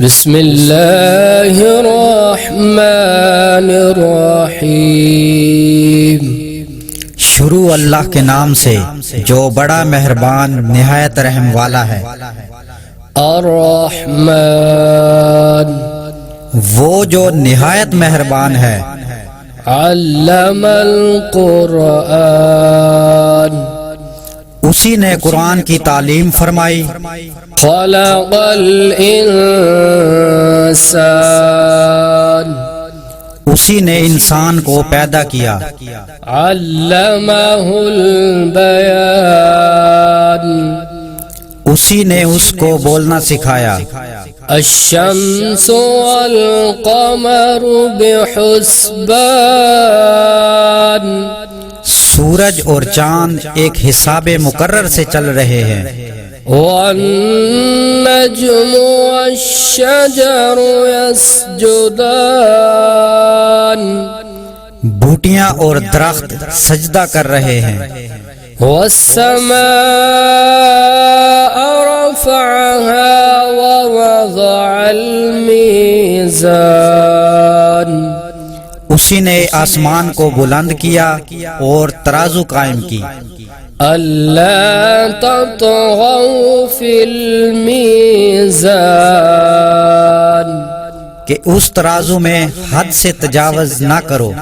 بسم اللہ الرحمن الرحیم۔ شروع اللہ کے نام سے جو بڑا مہربان نہایت رحم والا ہے۔ الرحمن، وہ جو نہایت مہربان ہے۔ علم القرآن، اسی نے قرآن کی تعلیم فرمائی۔ خلق الانسان، اسی نے انسان کو پیدا کیا۔ علمہ البیان، اسی نے اس کو بولنا سکھایا۔ الشمس والقمر بحسبان، سورج اور چاند ایک حساب مقرر سے چل رہے ہیں۔ والنجم والشجر يسجدان، بوٹیاں اور درخت سجدہ کر رہے ہیں۔ والسماء رفعها ووضع الميزان، اسی نے آسمان کو بلند کیا اور ترازو قائم کی۔ ألا تطغوا في الميزان، کہ اس ترازو میں حد سے تجاوز نہ کرو۔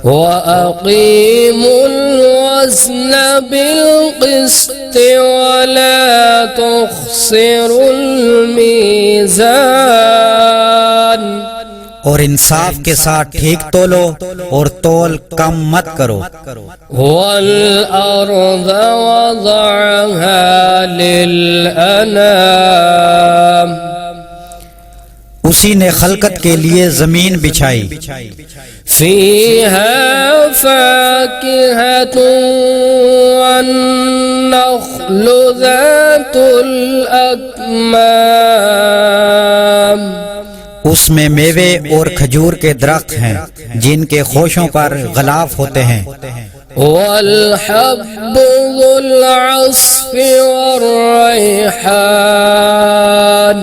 وأقيموا الوزن بالقسط ولا تخسروا الميزان، اور انصاف کے ساتھ ٹھیک تولو اور تول کم مت کرو۔ والأرض وضعها للأنام، اسی نے خلقت کے لیے زمین بچھائی۔ فيها فاكهة والنخل ذات الأكمام، اس میں میوے اور کھجور کے درخت ہیں جن کے خوشوں پر غلاف ہوتے ہیں۔ والحب ذو العصف والریحان،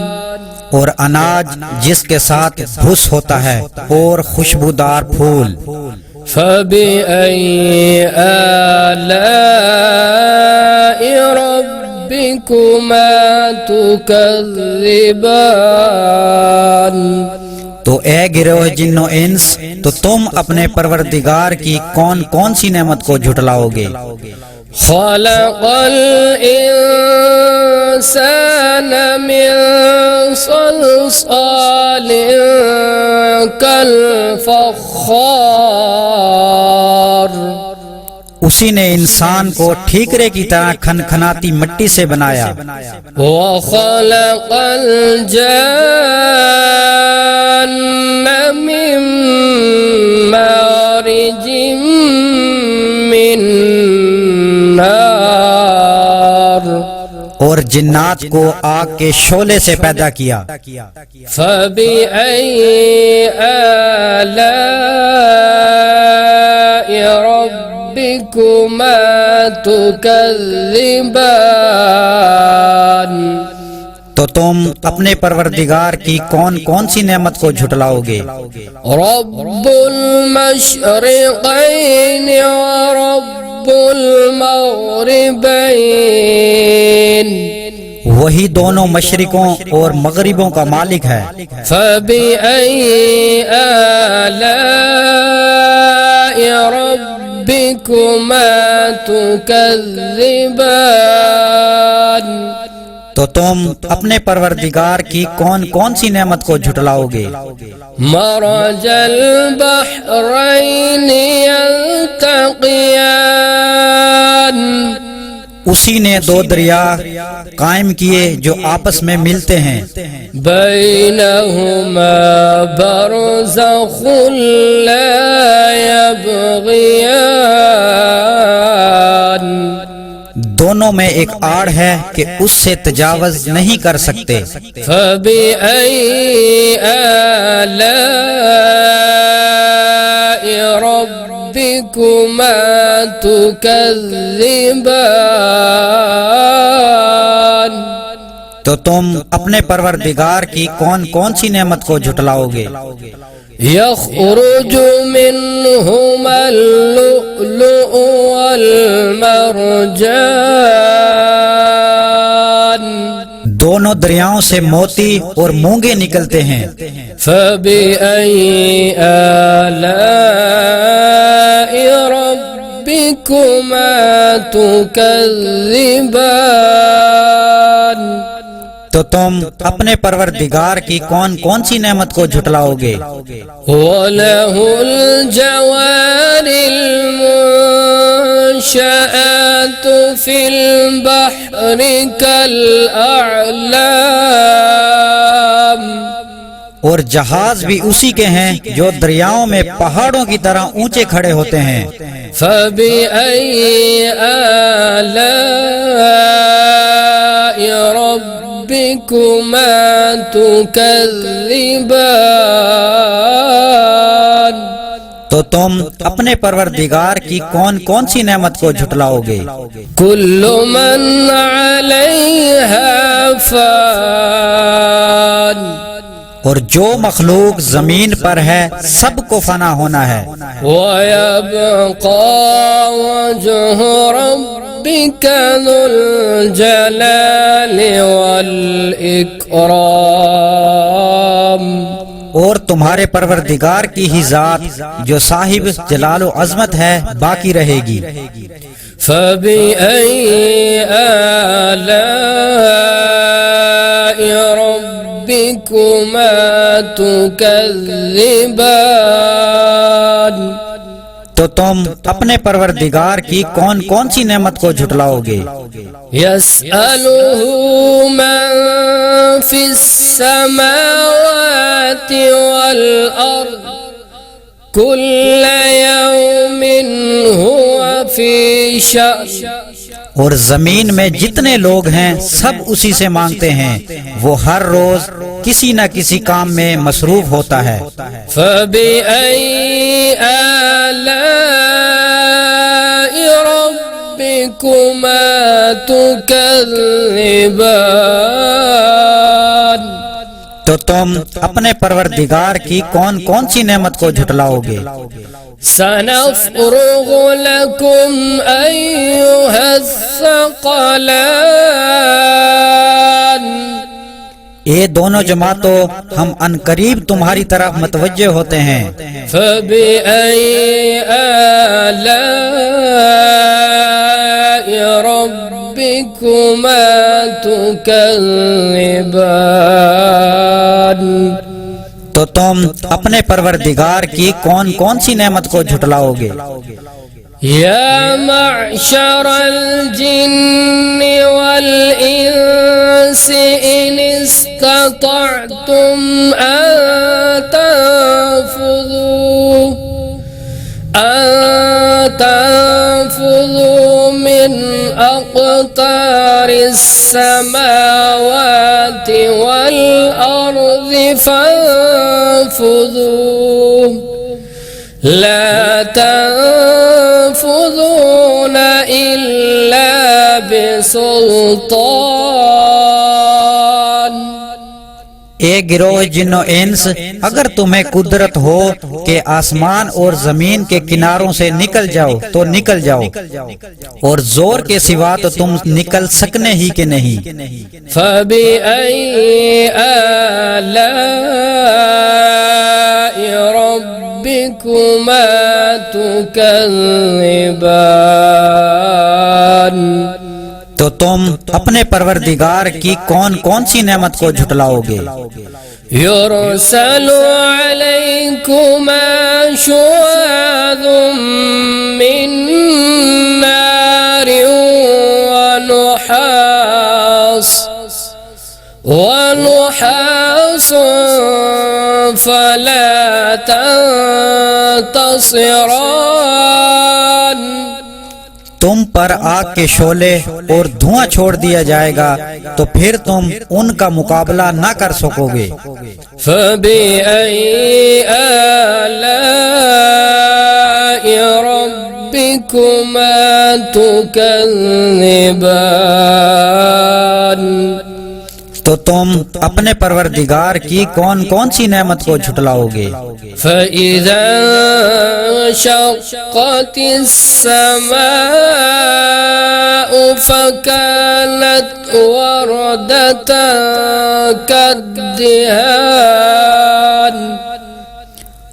اور اناج جس کے ساتھ بھس ہوتا ہے اور خوشبودار پھول۔ فبأي آلاء ربكما تكذبان، تو اے گروہ جن و انس، تو تم اپنے پروردگار کی کون کون سی نعمت کو جھٹلاؤ گے؟ خلق الإنسان من صلصال كالفخار، اسی نے انسان کو ٹھیکرے کی طرح کھنکھناتی مٹی سے بنایا۔ وخلق الجان من مارج من نار، اور جنات کو آگ کے شعلے سے پیدا کیا۔ فبأي آلاء ربكما تكذبان، تو تم اپنے پروردگار کی کون کون سی نعمت کو جھٹلاؤ گے؟ رب المشرقين ورب المغربين، وہی دونوں مشرقوں اور مغربوں کا مالک ہے۔ فبأي آلاء ربكما تكذبان، تو تم اپنے پروردگار کی کون کون سی نعمت کو جھٹلاؤ گے؟ مرج البحرين يلتقيان، اسی نے دو دریا قائم کیے جو آپس میں ملتے ہیں۔ بينهما برزخ لا يبغيان، دونوں میں ایک آڑ ہے کہ اس سے تجاوز نہیں کر سکتے۔ فبأي آلاء ربكما تكذبان، تو تم اپنے پروردگار کی کون کون سی نعمت کو جھٹلاؤ گے؟ يخرج منهما اللؤلؤ والمرجان دونوں دریاؤں سے موتی اور مونگے نکلتے ہیں، فبأي آلاء ربكما تكذبان تو تم اپنے پروردگار کی کون کون سی نعمت کو جھٹلاؤ گے؟ وَلَهُ الْجَوَارِ الْمُنشَآتُ فِي الْبَحْرِ كَالْأَعْلَامِ اور جہاز بھی اسی کے ہیں جو دریاؤں میں پہاڑوں کی طرح اونچے کھڑے ہوتے ہیں۔ فَبِأَيِّ آلَاءِ رَبِّكُمَا تُكَذِّبَانِ تو تم اپنے پروردگار کی کون کون سی نعمت کو جھٹلاؤ گے؟ كُلُّ مَنْ عَلَيْهَا فَانٍ اور جو مخلوق زمین پر ہے سب کو فنا ہونا ہے، وَيَبْقَى وَجْهُ رَبِّكَ ذُو الْجَلَالِ وَالْإِكْرَامِ اور تمہارے پروردگار کی ہی ذات جو صاحب جلال و عظمت ہے باقی رہے گی۔ فَبِأَيِّ آلَاءِ رَبِّكُمَا تُكَذِّبَانِ تو تم اپنے پروردگار کی کون کون سی نعمت کو جھٹلاؤ گے؟ يَسْأَلُهُ مَن فِي السَّمَاوَاتِ وَالْأَرْضِ كُلَّ يَوْمٍ هُوَ فِي شَأْنٍ اور زمین میں جتنے لوگ ہیں سب اسی سے مانگتے ہیں، وہ ہر روز کسی نہ کسی کام میں مصروف ہوتا ہے۔ فَبِأَيِّ آلَاءِ رَبِّكُمَا تُكَذِّبَانِ تو تم اپنے پروردگار کی کون کون سی نعمت کو جھٹلاؤ گے؟ سَنَفْرُغُ لَكُمْ أَيُّهَ الثَّقَلَانِ اے دونوں جماعتوں، ہم عنقریب تمہاری طرف متوجہ ہوتے ہیں۔ فَبِأَيِّ آلَاءِ رَبِّكُمَا تُكَذِّبَانِ تو تم اپنے پروردگار کی کون کون سی نعمت کو جھٹلاؤ گے؟ يا معشر الجن والإنس إن استطعتم أن تنفذوا من أقطار السماوات والأرض فانفذوا لا تنفذون إلا بسلطان اے گروہ جن و انس، اگر تمہیں قدرت ہو کہ آسمان اور زمین کے کناروں سے نکل جاؤ تو نکل جاؤ، اور زور کے سوا تو تم نکل سکنے ہی کہ نہیں۔ فَبِأَيِّ آلَاءِ رَبِّكُمَا تُكَذِّبَانِ تو تم اپنے پروردگار کی کون کون سی نعمت کو جھٹلاؤ گے؟ يُرْسَلُ عَلَيْكُمَا شُوَاظٌ مِّن نَّارٍ ونحاس فلا تنتصران تم پر آگ کے شعلے اور دھواں چھوڑ دیا جائے گا تو پھر تم ان کا مقابلہ نہ کر سکو گے۔ فَبِأَيِّ آلَاءِ رَبِّكُمَا تُكَذِّبَانِ تو تم اپنے پروردگار کی کون کون سی نعمت کو جھٹلاؤ گے؟ فَإِذَا انشَقَّتِ السَّمَاءُ فَكَانَتْ وَرْدَةً كَالدِّهَانِ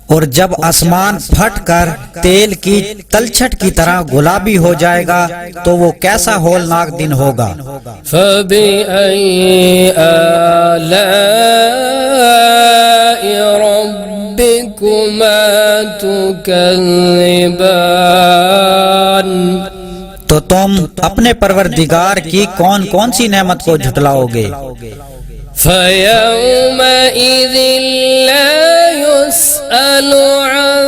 اور جب آسمان پھٹ کر تیل کی تلچھٹ کی طرح گلابی ہو جائے گا تو وہ کیسا ہولناک دن ہوگا۔ فَبِأَيِّ آلَاءِ رَبِّكُمَا تُكَذِّبَانِ تو تم اپنے پروردگار کی کون کون سی نعمت کو جھٹلاؤ گے؟ فَيَوْمَئِذٍ لَا يُسْأَلُ عَنْ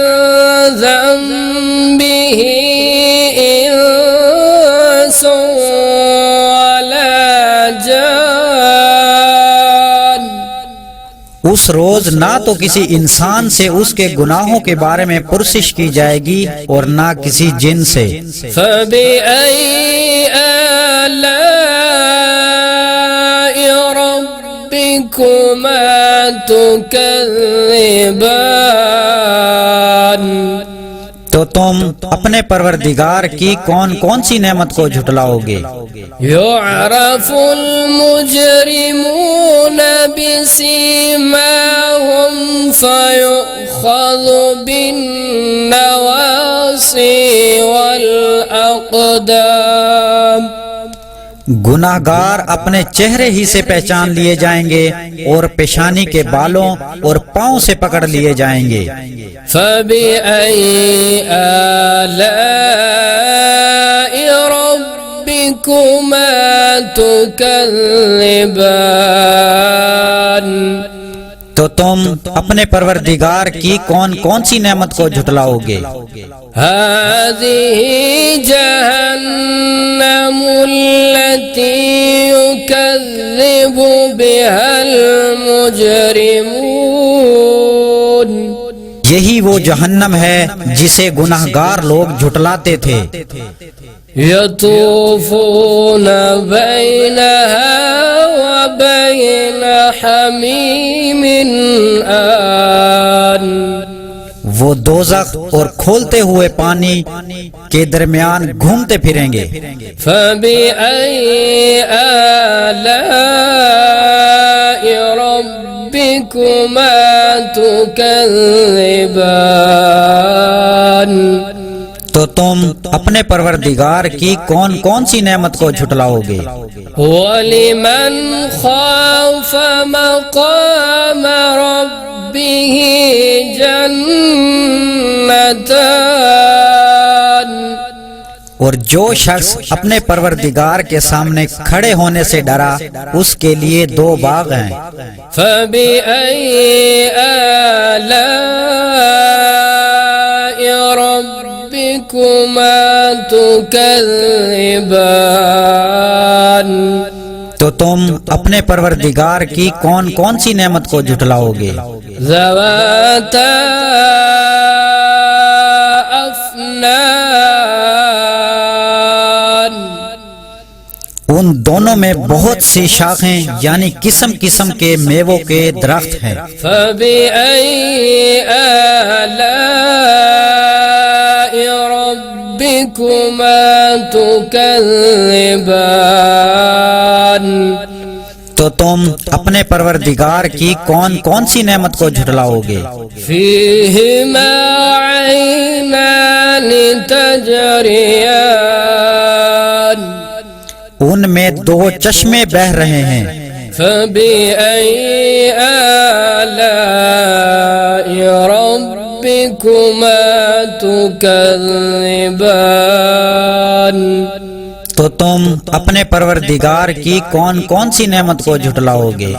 ذَنبِهِ إِنسٌ وَلَا جَانٌ اس روز نہ تو کسی انسان سے اس کے گناہوں کے بارے میں پرسش کی جائے گی اور نہ کسی جن سے۔ فَبِأَيِّ آلَاءِ رَبِّكُمَا تُكَذِّبَانِ تو تم اپنے پروردگار کی کون کون سی نعمت کو جھٹلاؤ گے؟ يُعْرَفُ الْمُجْرِمُونَ بِسِيمَاهُمْ فَيُؤْخَذُ بِالنَّوَاصِي وَالْأَقْدَامِ گناہگار اپنے چہرے ہی سے پہچان لیے جائیں گے اور پیشانی کے بالوں اور پاؤں سے پکڑ لیے جائیں گے۔ فَبِأَيِّ آلَاءِ رَبِّكُمَا تُكَذِّبَانِ تو تم اپنے پروردگار کی کون کون سی نعمت کو جھٹلاؤ گے؟ هذه جهنم التي يكذب بها المجرمون یہی وہ جہنم ہے جسے گناہگار لوگ جھٹلاتے تھے۔ يطوفون بينها وبين حميم آن وہ دوزخ اور کھولتے ہوئے پانی کے درمیان گھومتے پھریں گے۔ فَبِأَيِّ آلَاءِ رَبِّكُمَا تُكَذِّبَانِ تو تم اپنے پروردگار کی کون کون سی نعمت کو جھٹلاؤ گے؟ وَلِمَنْ خَافَ مَقَامَ رَبِّهِ جَنَّتَانِ اور جو شخص اپنے پروردگار کے سامنے کھڑے ہونے سے ڈرا اس کے لیے دو باغ ہیں۔ فَبِأَيِّ آلَاءِ رَبِّكُمَا تُكَذِّبَانِ تو تم اپنے پروردگار کی کون کون سی نعمت کو جھٹلاؤ گے؟ ذَوَاتَا أَفْنَانٍ ان دونوں میں بہت سی شاخیں یعنی قسم قسم کے میووں کے درخت ہیں۔ فَبِأَيِّ آلَاءِ رَبِّكُمَا تُكَذِّبَانِ تو تم اپنے پروردگار کی کون کون سی نعمت کو جھٹلاؤ گے؟ فِيهِمَا عَيْنَانِ تَجْرِيَانِ ان میں دو چشمے بہہ رہے ہیں۔ فَبِأَيِّ آلَاءِ رَبِّكُمَا تُكَذِّبَانِ تو تم اپنے پروردگار کی کون کون سی نعمت کو جھٹلاؤ گے؟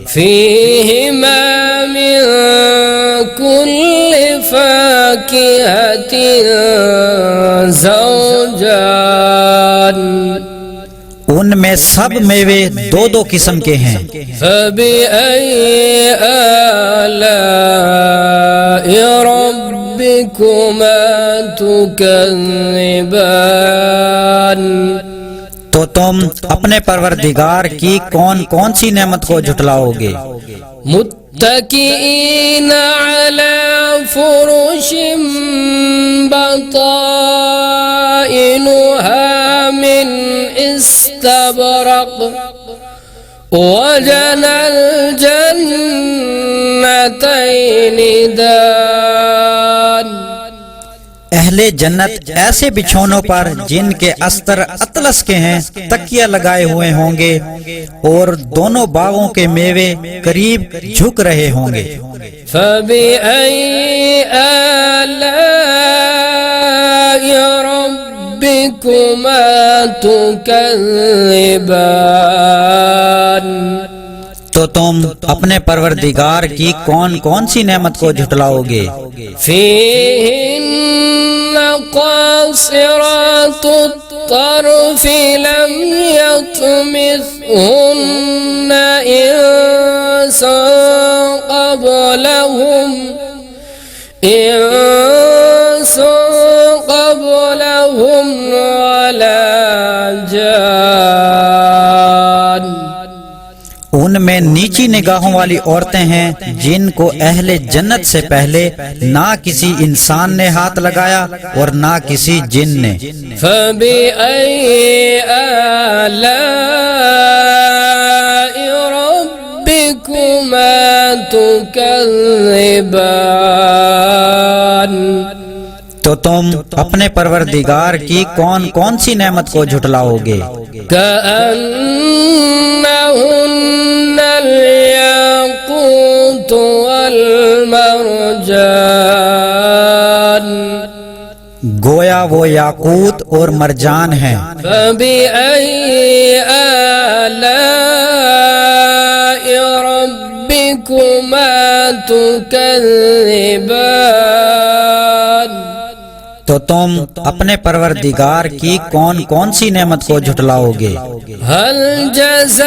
فِيهِمَا مِن كُلِّ فَاكِهَةٍ زَوْجَانِ ان میں سب میوے دو دو قسم کے ہیں۔ فَبِأَيِّ آلَاءِ رَبِّكُمَا تُكَذِّبَانِ تو تم اپنے پروردگار کی کون کون سی نعمت کو جھٹلاؤ گے؟ متکئین علی فرش بطائنها من استبرق وجنى الجنتين دان۔ اہل جنت ایسے بچھونوں پر جن کے استر اطلس کے ہیں تکیہ لگائے ہوئے ہوں گے اور دونوں باغوں کے میوے قریب جھک رہے ہوں گے۔ فبأي آلاء ربكما تكذبان؟ تو تم اپنے پروردگار کی کون کون سی نعمت کو جھٹلاؤ گے؟ فيهن قاصرات الطرف لم يطمثهن إنس قبلهم ولا جان۔ ان میں نیچی نگاہوں والی عورتیں ہیں جن کو اہل جنت سے پہلے نہ کسی انسان نے ہاتھ لگایا اور نہ کسی جن نے۔ فبأي آلاء ربكما تكذبان؟ تو تم اپنے پروردگار کی کون کون سی نعمت کو جھٹلاؤ گے؟ كأنهن الياقوت والمرجان، گویا وہ یاقوت اور مرجان ہیں۔ فبأي آلاء ربكما تكذبان؟ تو تم اپنے پروردگار کی کون کون سی نعمت کو جھٹلاؤ گے؟ هل جزاء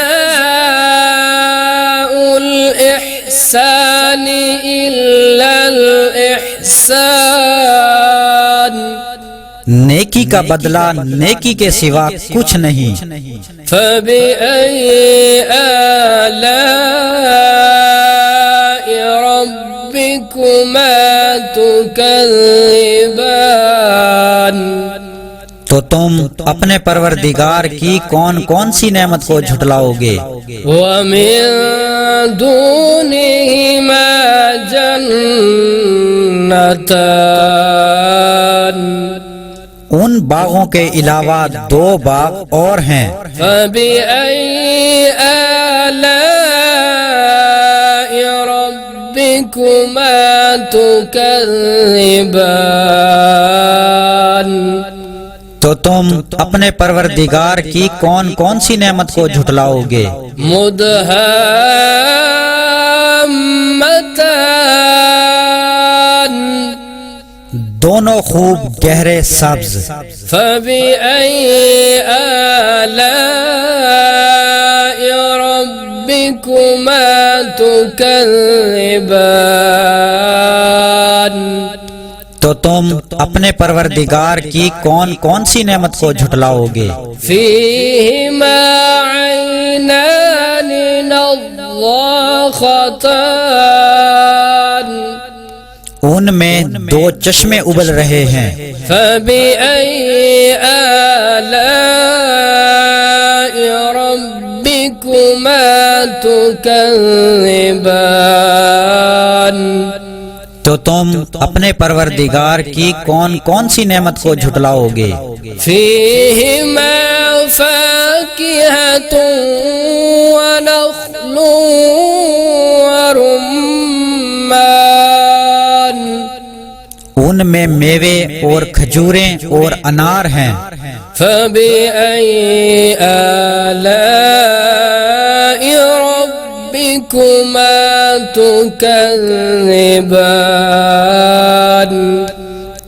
الإحسان إلا الإحسان؟ نیکی کا بدلہ نیکی کے سوا کچھ نہیں۔ فبأي آلاء ربكما تكذبان؟ تو تم اپنے پروردگار کی کون کون سی نعمت کو جھٹلاؤ گے؟ ومن دونهما جنتان، ان باغوں کے علاوہ دو باغ اور ہیں۔ فبأي آلاء ربكما تكذبان؟ تو تم اپنے پروردگار کی کون کون سی نعمت کو جھٹلاؤ گے؟ مدهامتان، دونوں خوب گہرے سبز۔ فبأي آلاء ربكما تكذبان؟ تو تم اپنے پروردگار کی کون کون سی نعمت کو جھٹلاؤ گے؟ فيهما عينان نضاختان، ان میں دو چشمے ابل رہے ہیں۔ فبأي آلاء ربكما تكذبان؟ تو تم اپنے پروردگار کی کون کون سی نعمت کو جھٹلاؤ گے؟ فيهما فاكهة ونخل ورمان، ان میں میوے اور کھجوریں اور انار ہیں۔ فبأي آلاء ربكما تكذبان؟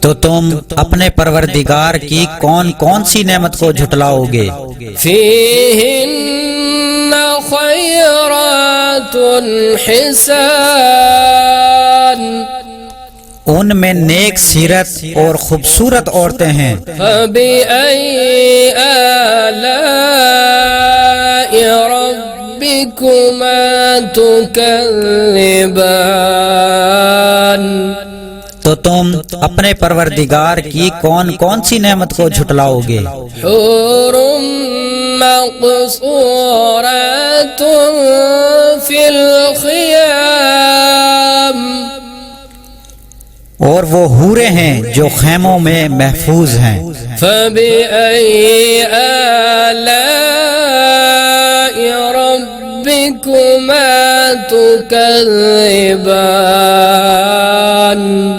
تو تم اپنے پروردگار کی کون کون سی نعمت کو جھٹلاؤ گے؟ فيهن خيرات حسان، ان میں نیک سیرت اور خوبصورت عورتیں ہیں۔ فبأي آلاء ربكما تكذبان تو تم اپنے پروردگار کی کون کون سی نعمت کو جھٹلاؤ گے؟ حور مقصورات في الخيام اور وہ حوریں ہیں جو خیموں میں محفوظ ہیں۔ فبأي آلاء ربكما تكذبان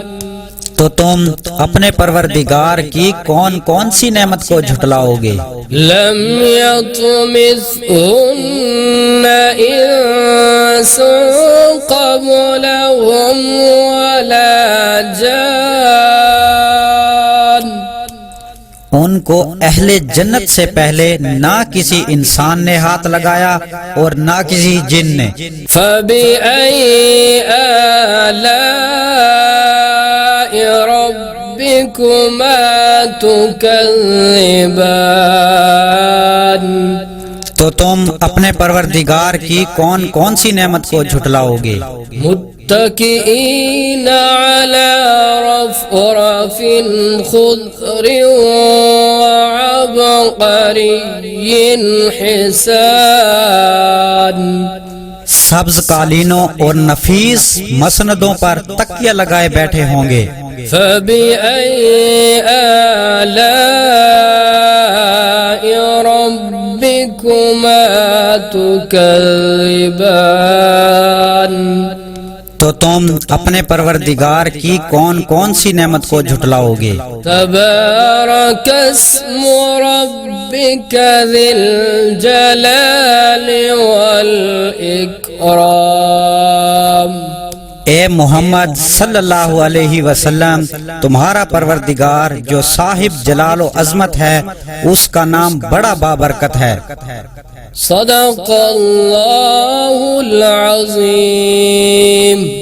تو تم اپنے پروردگار کی کون کون سی نعمت کو جھٹلاؤ گے؟ لم يطمثهن إنس قبلهم ولا جان ان کو اہل جنت سے پہلے نہ کسی انسان نے ہاتھ لگایا اور نہ کسی جن نے۔ فبأي آلاء ربكما تكذبان تو تم اپنے پروردگار کی کون کون سی نعمت کو جھٹلاؤ گے؟ متكئين على رفرف خضر وعبقري حسان سبز قالینوں اور نفیس مسندوں پر تکیہ لگائے بیٹھے ہوں گے۔ فبأي آلاء ربكما تكذبان تو تم اپنے پروردگار کی کون کون سی نعمت کو جھٹلاؤ گے؟ تبارك اسم ربك ذي الجلال والإكرام اے محمد صلی اللہ علیہ وسلم، تمہارا پروردگار جو صاحب جلال و عظمت ہے، اس کا نام بڑا بابرکت ہے۔ صدق اللہ العظیم۔